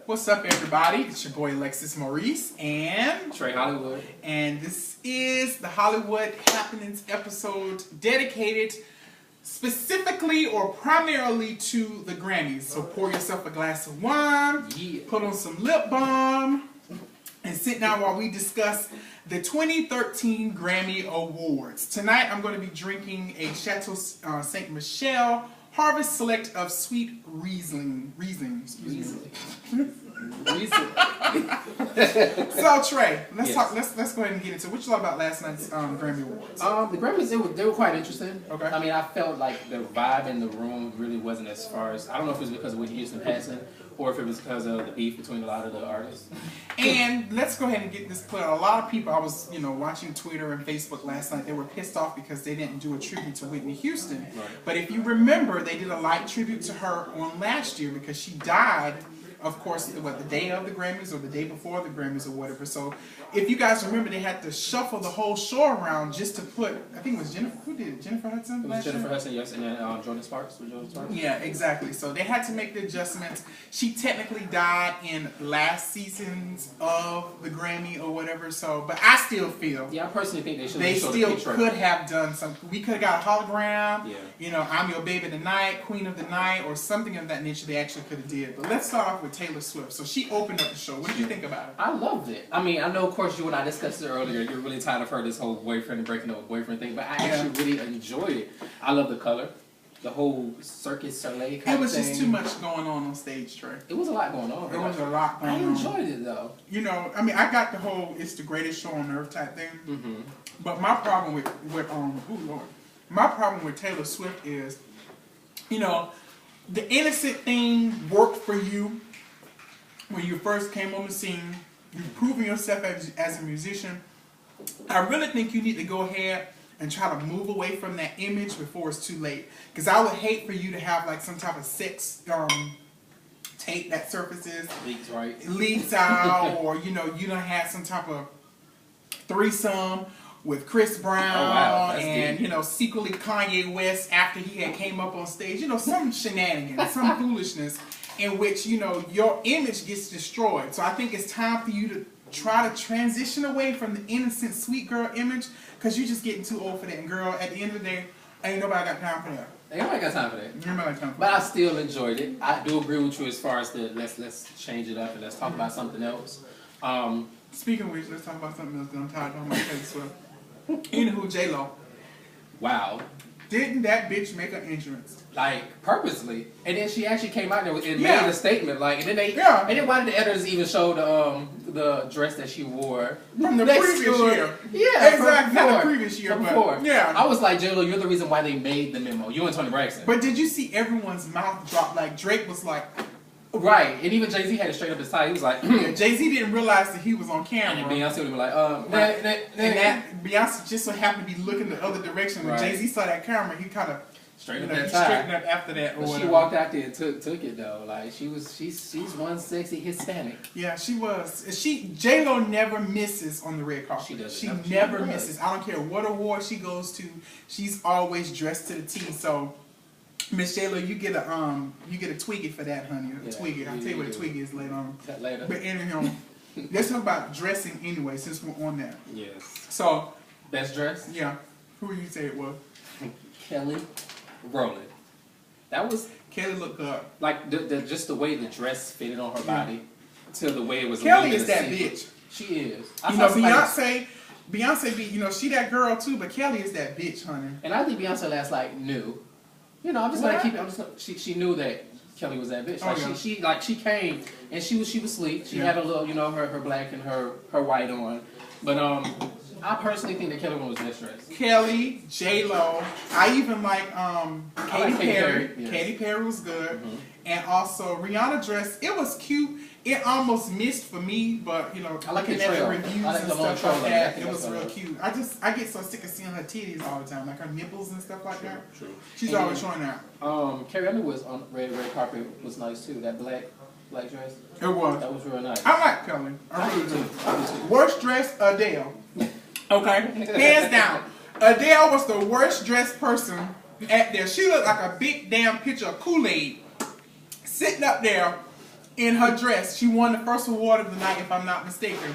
What's up, everybody? It's your boy AlexisMaurice and Trey Hollywood. And this is the Hollywood Happenings episode dedicated specifically or primarily to the Grammys. So pour yourself a glass of wine, put on some lip balm, and sit down while we discuss the 2013 Grammy Awards. Tonight I'm going to be drinking a Chateau St. Michelle Harvest Select of Sweet Riesling. So Trey, let's talk. Let's go ahead and get into what you thought about last night's Grammy Awards. The Grammys, they were quite interesting. Okay. I mean, I felt like the vibe in the room really wasn't as far as, I don't know if it was because of Whitney Houston passing or if it was because of the beef between a lot of the artists. And let's go ahead and get this clear. A lot of people, I was watching Twitter and Facebook last night, they were pissed off because they didn't do a tribute to Whitney Houston. Right. But if you remember, they did a light tribute to her on last year because she died, of course, the day of the Grammys or the day before the Grammys or whatever. So if you guys remember, they had to shuffle the whole show around just to put, I think it was Jennifer, who did it? Jennifer Hudson? It was Jennifer Hudson, yes, and then Jordan Sparks. Yeah, exactly. So they had to make the adjustments. She technically died in last seasons of the Grammy or whatever. So, but I still feel. Yeah, I personally think they should. They still could have done something. We could have got a hologram. Yeah. I'm Your Baby Tonight, Queen of the Night, or something of that nature. They actually could have did. But let's start off with Taylor Swift. So she opened up the show. What did you think about it? I loved it. I mean, I know, of course, you and I discussed it earlier. You're really tired of her, this whole boyfriend and breaking up with boyfriend thing. But I actually really enjoyed it. I love the color. The whole Circus Soleil kind It was of thing. just too much going on stage, Trey. It was a lot going on. There was a lot going on. I enjoyed it, though. I mean, I got the whole "it's the greatest show on earth" type thing. Mm-hmm. But my problem with my problem with Taylor Swift is, the innocent thing worked for you when you first came on the scene. You've proven yourself as a musician. I really think you need to go ahead and try to move away from that image before it's too late. Because I would hate for you to have like some type of sex tape that surfaces. Leaks out, or you done had some type of threesome with Chris Brown and deep. Secretly Kanye West after he had came up on stage. Some shenanigans, some foolishness in which your image gets destroyed. So I think it's time for you to try to transition away from the innocent sweet girl image, because you're just getting too old for that. And girl, at the end of the day, ain't nobody got time for that. Ain't nobody got time for that. Nobody got time for that. But I still enjoyed it. I do agree with you as far as the let's change it up and let's talk about something else. Speaking of which, let's talk about something else that I'm tired of talking about Taylor Swift. Anywho, J-Lo. Wow. Didn't that bitch make an entrance? Like, purposely. And then she actually came out there and made a statement. Like, and then and then why did the editors even show the dress that she wore from the previous year? Yeah, exactly. Not the previous year, but before. Yeah. I was like, J-Lo, you're the reason why they made the memo. You and Toni Braxton. But did you see everyone's mouth drop? Like Drake was like, right, and even Jay-Z had it straight up his tie. He was like, Jay-Z didn't realize that he was on camera. And Beyonce would be like, and that Beyonce just so happened to be looking the other direction. When Jay-Z saw that camera, he kind of straightened up after that. But she walked out there and took it though. Like she's one sexy Hispanic. Yeah, she was. J-Lo never misses on the red carpet. She doesn't. She never misses. I don't care what award she goes to. She's always dressed to the T. So, Miss J-Lo, you get a Twiggy for that, honey. A Twiggy. I'll tell you what a Twiggy is later on. Later. But anyhow, let's talk about dressing anyway, since we're on that. Yes. So, best dress? Yeah. Who you say it was? Kelly Rowland. That was Kelly looked good. Like just the way the dress fitted on her body, to the way it was. Kelly is that bitch. She is. Beyonce be, she that girl too, but Kelly is that bitch, honey. And I think Beyonce last knew. I'm just gonna keep it. She knew that Kelly was that bitch. Like she came and she was sleek. She had a little, her black and her white on. But I personally think that Kelly was best dressed. Kelly, J-Lo. I even like Katy Perry. Yes. Katy Perry was good. And also Rihanna dress. It was cute. It almost missed for me, but I like the reviews and stuff like that. It was real right. cute. I get so sick of seeing her titties all the time, like her nipples and stuff like that. True. She's always showing that. Carrie Underwood was on red carpet was nice too. That black dress. It was. That was real nice. I like Kelly. I really do. I do too. Worst dressed, Adele. Okay, hands down. Adele was the worst dressed person at there. She looked like a big damn picture of Kool-Aid sitting up there in her dress. She won the first award of the night, if I'm not mistaken.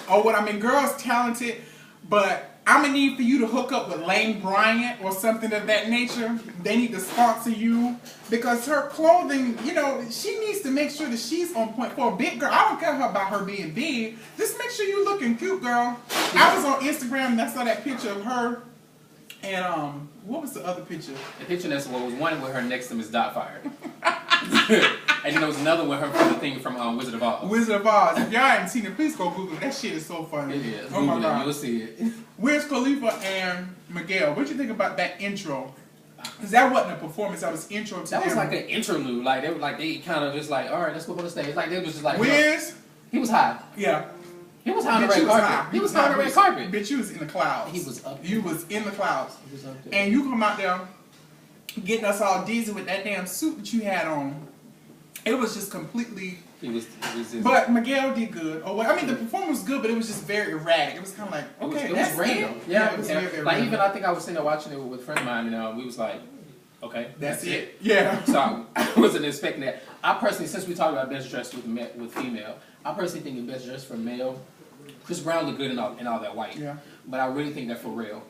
Or what? I mean, girl's talented, but I'm gonna need for you to hook up with Lane Bryant or something of that nature. They need to sponsor you because her clothing, you know, she needs to make sure that she's on point for a big girl. I don't care about her being big. Just make sure you're looking cute, girl. I was on Instagram and I saw that picture of her. And what was the other picture? The picture that's what was one with her next to Miss Doubtfire. And then there was another one with her from the thing from Wizard of Oz. Wizard of Oz. If y'all haven't seen it, please go Google it. That shit is so funny. It is. Oh my God. You'll see it. Wiz Khalifa and Miguel. What you think about that intro? Because that wasn't a performance. That was intro to That was them. like an interlude. Like they kind of just like, all right, let's go on the stage. Like they was just like, Wiz. He was high. Yeah. He was high on the red carpet. He was high on the red carpet. Bitch, you was in the clouds. He was up. You was in the clouds. He was up there. And you come out there getting us all dizzy with that damn suit that you had on. It was just completely... He was but Miguel did good. Oh, well, I mean, the performance was good, but it was just very erratic. It was kind of like, okay, it was random. Yeah, it was very like random. even I think I was sitting there watching it with a friend of mine, and we was like, okay, that's it. Yeah. So I wasn't expecting that. I personally, since we talked about best dressed with female, I personally think the best dressed for male, Chris Brown looked good in all that white. Yeah. But I really think that for real,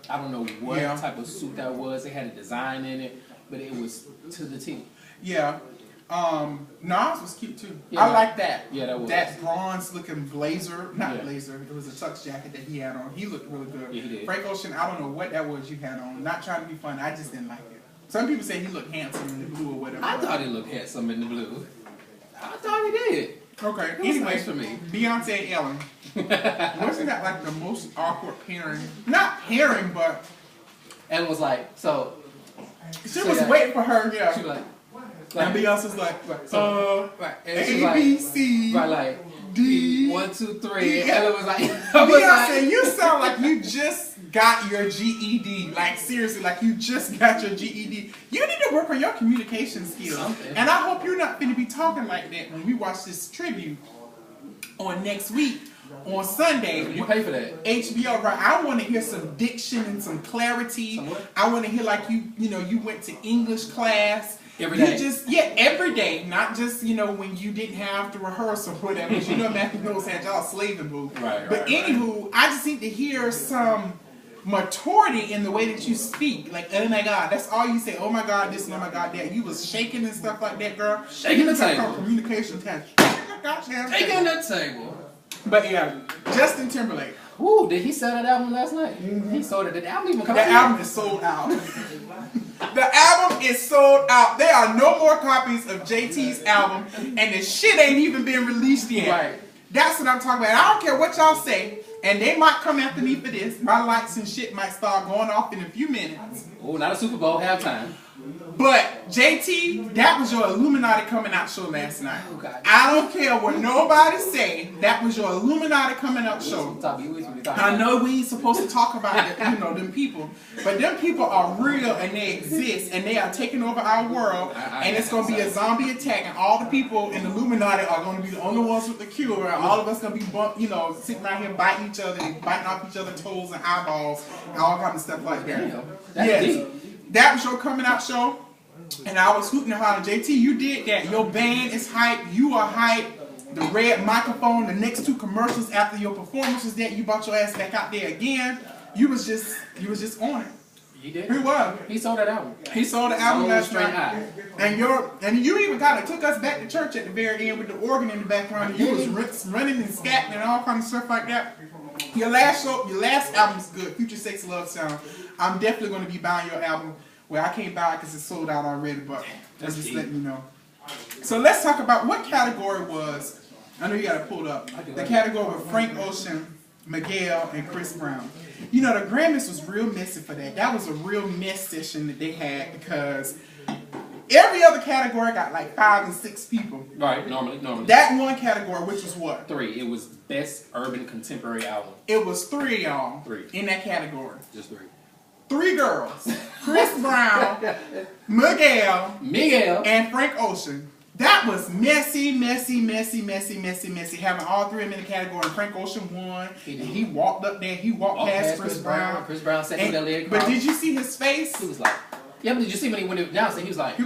I don't know what type of suit that was. It had a design in it, but it was to the T. Yeah. Nas was cute too. Yeah, I like that. Yeah, that was. That bronze looking blazer, not blazer, it was a tux jacket that he had on. He looked really good. Yeah, he did. Frank Ocean, I don't know what that was you had on. Not trying to be funny, I just didn't like it. Some people say he looked handsome in the blue or whatever. I thought he looked handsome in the blue. I thought he did. Okay, it was anyway, nice for me. Beyonce and Ellen. Wasn't that like the most awkward pairing? Not pairing, but... Ellen was like, so... She was waiting for her, yeah. She was like... And Beyonce's like, A, B, C, D, 1, 2, 3. Yeah. And Ellen was like, Beyonce, you sound like you just got your GED. Like seriously, like you just got your GED. You need to work on your communication skills. Something. And I hope you're not going to be talking like that when we watch this tribute on next week. On Sunday, you pay for that. HBO, right? I want to hear some diction and some clarity. I want to hear like you went to English class. Every day. Every day. Not just, when you didn't have to rehearse or whatever. Matthew Mills had y'all slaving booth. Right. But anywho, I just need to hear some maturity in the way that you speak. Like, oh my God, that's all you say. Oh my God, this and oh my God, that. You was shaking and stuff like that, girl. Shaking the table. Communication test. Shaking the table. But yeah, Justin Timberlake. Ooh, did he sell that album last night? He sold it. Did the album even come out? The album is sold out. The album is sold out. There are no more copies of JT's album, and the shit ain't even been released yet. Right. That's what I'm talking about. I don't care what y'all say, and they might come after me for this. My lights and shit might start going off in a few minutes. Oh, not a Super Bowl halftime. But JT, that was your Illuminati coming out show last night. Oh, God. I don't care what nobody say. That was your Illuminati coming out show. I know we ain't supposed to talk about it, them people, but them people are real and they exist and they are taking over our world. And it's gonna be a zombie attack, and all the people in the Illuminati are gonna be the only ones with the cure. And all of us gonna be sitting out here biting each other and biting off each other's toes and eyeballs and all kinds of stuff like that. Yes. That was your coming out show, and I was hooting and hollering. JT, you did that. Your band is hype. You are hype. The red microphone, the next 2 commercials after your performance was that you brought your ass back out there again. You was just on it. He did. He was. He sold that album. He sold the album last straight night. high. And you even kind of took us back to church at the very end with the organ in the background. And you was running and scatting and all kinds of stuff like that. Your last album is good. Future Sex Love Sound. I'm definitely going to be buying your album. Well, I can't buy it because it's sold out already, but I'm just letting you know. So let's talk about what category was. I know you got it pulled up. The category with Frank Ocean, Miguel, and Chris Brown. The Grammys was real messy for that. That was a real mess session that they had because every other category got like 5 and 6 people. Right, normally. That one category, which was what? 3. It was Best Urban Contemporary Album. It was 3 y'all. 3. In that category. Just 3. 3 girls. Chris Brown, Miguel, and Frank Ocean. That was messy. Having all 3 of them in the category. And Frank Ocean won. And he walked up there. He walked past Chris Brown. Chris Brown sat with that leg. But did you see his face? He was like, yeah, but did you see when he went down? He was like,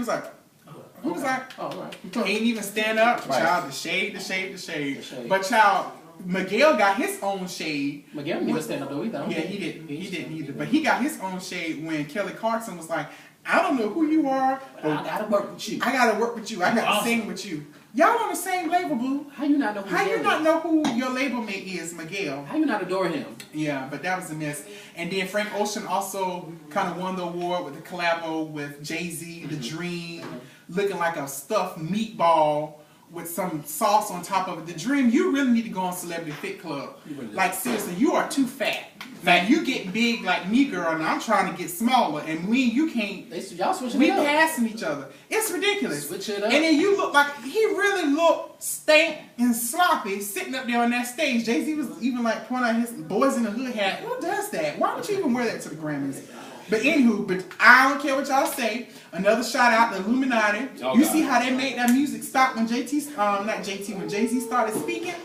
He was like, oh, right. Ain't even stand up. Right. Child, the shade. But child, Miguel got his own shade. Miguel didn't even stand up though either. Yeah, he didn't. He didn't either. But he got his own shade when Kelly Clarkson was like, I don't know who you are, but I gotta work with you. I gotta work with you. I gotta sing with you. Y'all on the same label, boo. How you not know who How Miguel you not is? know who your label mate is, Miguel? How you not adore him? Yeah, but that was a miss. And then Frank Ocean also kind of won the award with the collabo with Jay-Z, The Dream, looking like a stuffed meatball with some sauce on top of it. The Dream, you really need to go on Celebrity Fit Club. Like seriously, you are too fat. Now you get big like me, girl, and I'm trying to get smaller, and you can't. Y'all switching We it up. passing each other. It's ridiculous. Switch it up. And then you look like he really looked stank and sloppy sitting up there on that stage. Jay-Z was even like pointing out his Boys in the Hood hat. Who does that? Why would you even wear that to the Grammys? But anywho, but I don't care what y'all say. Another shout out to Illuminati. Oh, you God. see how they made that music stop when when Jay-Z started speaking?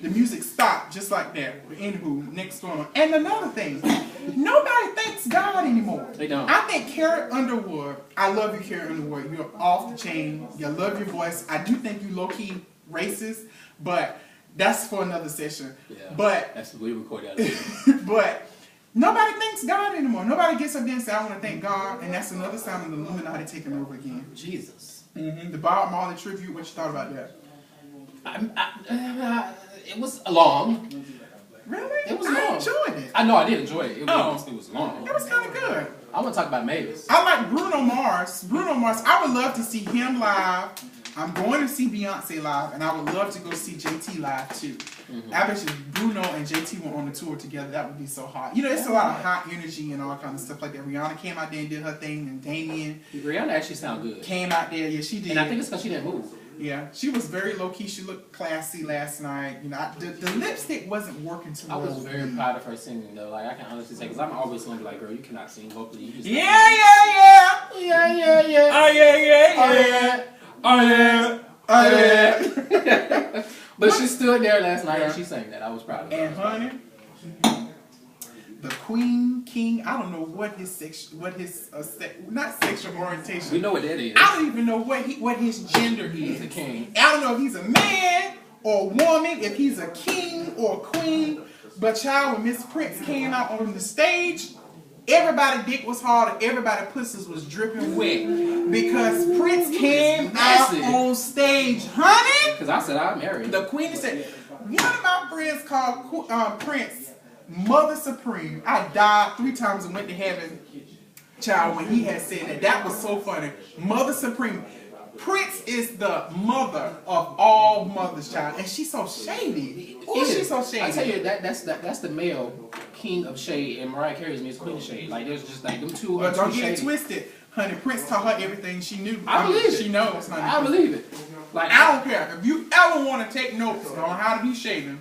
The music stopped just like that. But anywho, next one. And another thing, nobody thanks God anymore. They don't. I think Carrie Underwood, I love you, Carrie Underwood. You're off the chain. I love your voice. I do think you low-key racist, but that's for another session. Yeah. But that's we record that. but nobody thanks God anymore. Nobody gets up there and says, I want to thank God, and that's another sign of the Illuminati taking over again. Jesus. The Bob Marley tribute, what you thought about that? It was long. Really? It was I long. enjoyed it. I know I did enjoy it. It was, Oh. it was long. It was kind of good. I want to talk about Mavis. I like Bruno Mars. Bruno Mars, I would love to see him live. I'm going to see Beyonce live, and I would love to go see JT live too. I bet you Bruno and JT were on the tour together. That would be so hot. You know, it's a lot of hot energy and all kind of stuff like that. Rihanna came out there and did her thing, and Damien Rihanna actually sound good. came out there. Yeah, she did. And I think it's because she didn't move. Yeah, she was very low key. She looked classy last night. You know, the lipstick wasn't working too I well. was very proud of her singing though. Like I can honestly say, because I'm always going to be like, girl, you cannot sing vocally. You just Yeah. Oh yeah. Oh yeah. But she stood there last night and she sang that. I was proud of her. And honey, the Queen King. I don't know what his not sexual orientation. We know what that is. I don't even know what his gender is. He's a king. I don't know if he's a man or a woman, if he's a king or a queen. But child, when Miss Prince came out on the stage, everybody's dick was hard and everybody's pussies was dripping wet because Prince came out on stage, honey. Because I said I'd marry him. The Queen said, one of my friends called Prince Mother Supreme. I died 3 times and went to heaven, child, when he had said that. That was so funny. Mother Supreme. Prince is the mother of all mothers, child, and she's so shady. Oh, she's so shady. I tell you, that's the male king of shade, and Mariah Carey's Miss Queen of Shade. Like there's just like them two. But don't get shady. it twisted, honey. Prince taught her everything she knew. I believe it. She knows, honey. I believe it. Like I don't care if you ever want to take notes on how to be shaven.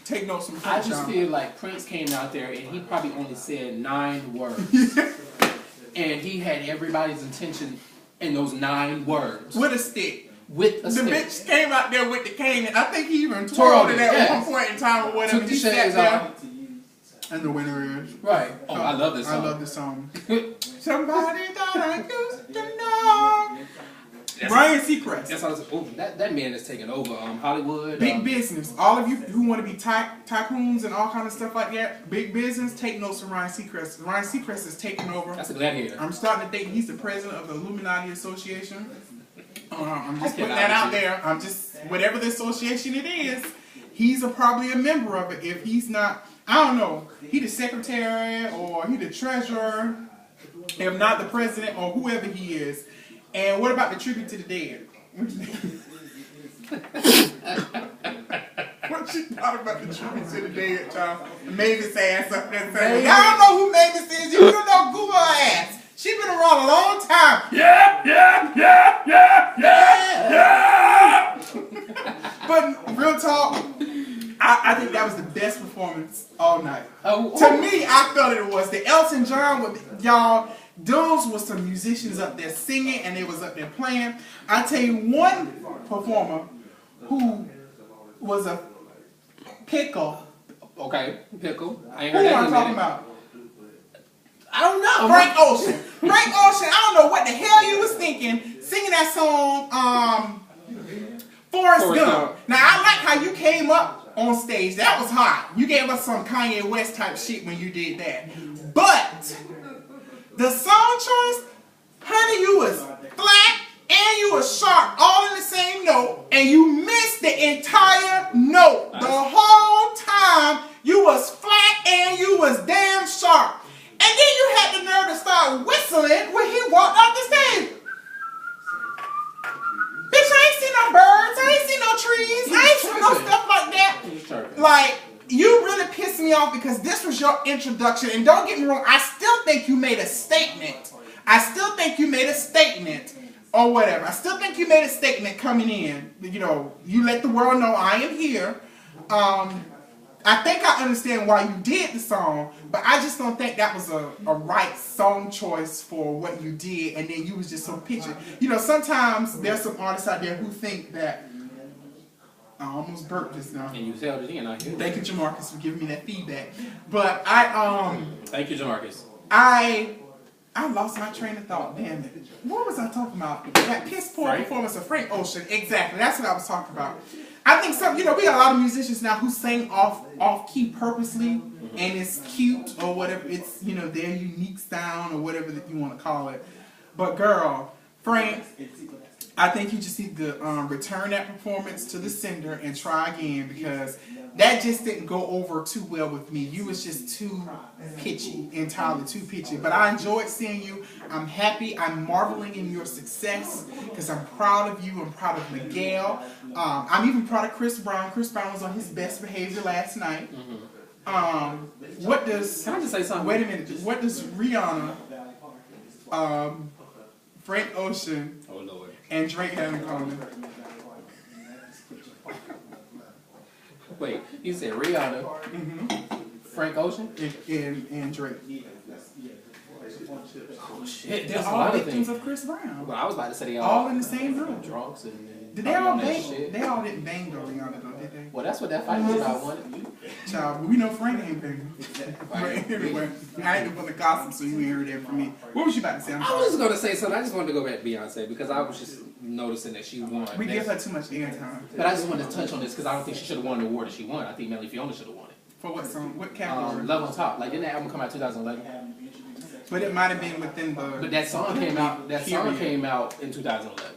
Take notes from Prince. I just feel like Prince came out there and he probably only said 9 words, and he had everybody's attention in those 9 words. With a stick. With a stick. The bitch came out there with the cane, and I think he even twirled it at one point in time or whatever. Took the He sat shades there. off. And the winner is. Right. Oh, I love this song. I love this song. Somebody that I used to know. Ryan Seacrest. That's all. Oh, that man is taking over Hollywood. Big business. All of you who want to be tycoons and all kind of stuff like that, big business, take notes from Ryan Seacrest. Ryan Seacrest is taking over. That's a gladiator. I'm starting to think he's the president of the Illuminati Association. I'm just putting that out there. I'm just, whatever the association it is, he's probably a member of it. If he's not, I don't know, he the secretary or he the treasurer, if not the president or whoever he is. And what about the tribute to the dead? What you thought about the tribute to the dead, child? Mavis ass up there saying, y'all don't know who Mavis is. You don't know Google her ass. She been around a long time. Yeah. But real talk, I think that was the best performance all night. To me, I felt it was. The Elton John with y'all. Those was some musicians up there singing and they was up there playing. I tell you one performer who was a pickle. Okay, pickle. I ain't Who heard am I that talking about? I don't know. Frank Ocean. Frank Ocean, I don't know what the hell you was thinking singing that song, Forrest Gump. Now, I like how you came up on stage. That was hot. You gave us some Kanye West type shit when you did that. But the song choice, honey, you was flat and you was sharp all in the same note, and you missed the entire note. The whole time you was flat and you was damn sharp. And then you had the nerve to start whistling when he walked off the stage. Bitch, I ain't seen no birds, I ain't seen no trees, I ain't seen no stuff like that. Like, you really pissed me off because this was your introduction. And don't get me wrong, I still think you made a statement. I still think you made a statement or whatever. I still think you made a statement coming in. You know, you let the world know I am here. I think I understand why you did the song, but I just don't think that was a right song choice for what you did, and then you was just so pitchy. You know, sometimes there's some artists out there who think that, I almost burped just now. And you held it in, I hear. Thank you, Jamarcus, for giving me that feedback. But Thank you, Jamarcus. I lost my train of thought, damn it. What was I talking about? That piss poor performance of Frank Ocean. Exactly, that's what I was talking about. I think some, you know, we got a lot of musicians now who sing off key purposely, and it's cute or whatever. It's, you know, their unique sound or whatever that you want to call it. But girl, Frank, I think you just need to return that performance to the sender and try again, because that just didn't go over too well with me. You was just too pitchy, entirely too pitchy. But I enjoyed seeing you. I'm happy. I'm marveling in your success because I'm proud of you. I'm proud of Miguel. I'm even proud of Chris Brown. Chris Brown was on his best behavior last night. What does... Can I just say something? Wait a minute. What does Rihanna, Frank Ocean, and Drake have in common? Wait, you said Rihanna, Frank Ocean, and Drake. Oh shit, They're all victims of Chris Brown. Well, I was about to say they all in the same room. Drunks and did they all bang? They all didn't bang though, Rihanna, though, did they? Well, that's what that fight was about, wasn't it? Child, we know Frank ain't banging. But anyway, I ain't gonna gossip, so you ain't heard that from me. What was you about to say? I was just gonna say something. I just wanted to go back to Beyonce because I was just noticing that she won. We give her too much airtime. But I just wanted to touch on this because I don't think she should have won the award that she won. I think Melly Fiona should have won it. For what song? What category? Love on Top. Like, didn't that album come out 2011? But it might have been within the... But that song came out. That song came out in 2011.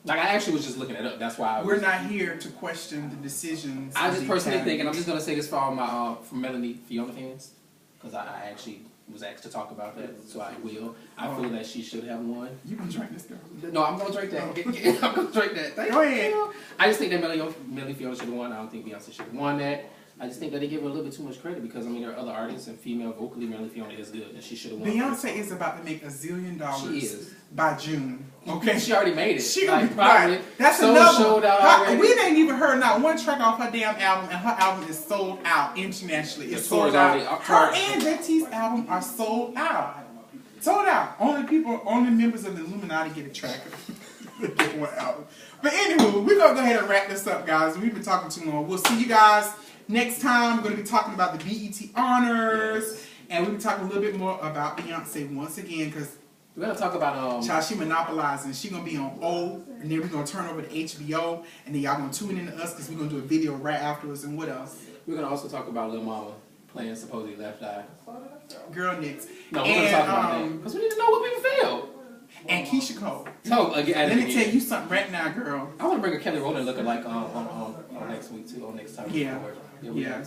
Like, I actually was just looking it up. That's why we're not here to question the decisions. I just personally think, and I'm just gonna say this for all my from Melanie Fiona fans, because I actually was asked to talk about that, so I will. I feel that she should have won. You gonna drink this girl? No, I'm gonna drink that. I'm gonna drink that. Go ahead. I just think that Melanie Fiona should have won. I don't think Beyonce should have won that. I just think that they give her a little bit too much credit because, I mean, there are other artists and female vocally, Melanie Fiona is good, and she should have won. Beyonce is about to make $1 zillion by June. Okay, she already made it. She like, probably. That's so another. Sold out already. We ain't even heard not one track off her damn album, and her album is sold out internationally. It's sold out. Her and JT's album are sold out. Sold out. Only members of the Illuminati get a track of get one album. But anywho, we're gonna go ahead and wrap this up, guys. We've been talking too long. We'll see you guys next time. We're going to be talking about the BET Honors, and we'll be talking a little bit more about Beyonce once again, because we're going to talk about child, she monopolizing. She's going to be on O, and then we're going to turn over to HBO, and then y'all going to tune in to us because we're going to do a video right afterwards. And what else? We're going to also talk about Lil Mama playing supposedly Left Eye. Girl next. No, we're going to talk about that because we need to know what people feel. And Keisha Cole. So, again, let me tell you something right now, girl. I want to bring a Kelly Rowland looking like on next week too, on next time. Yeah,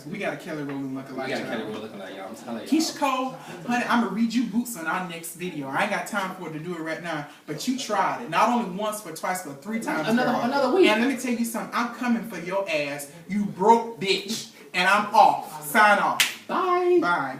we got a Kelly Rowland looking like. We got a Kelly Rowland looking like y'all. I'm telling you. Keisha Cole, honey, I'm gonna read you boots on our next video. I ain't got time for it to do it right now, but you tried it not only once, but twice, but 3 times. Another week. And let me tell you something. I'm coming for your ass, you broke bitch, and I'm off. Sign off. Bye. Bye.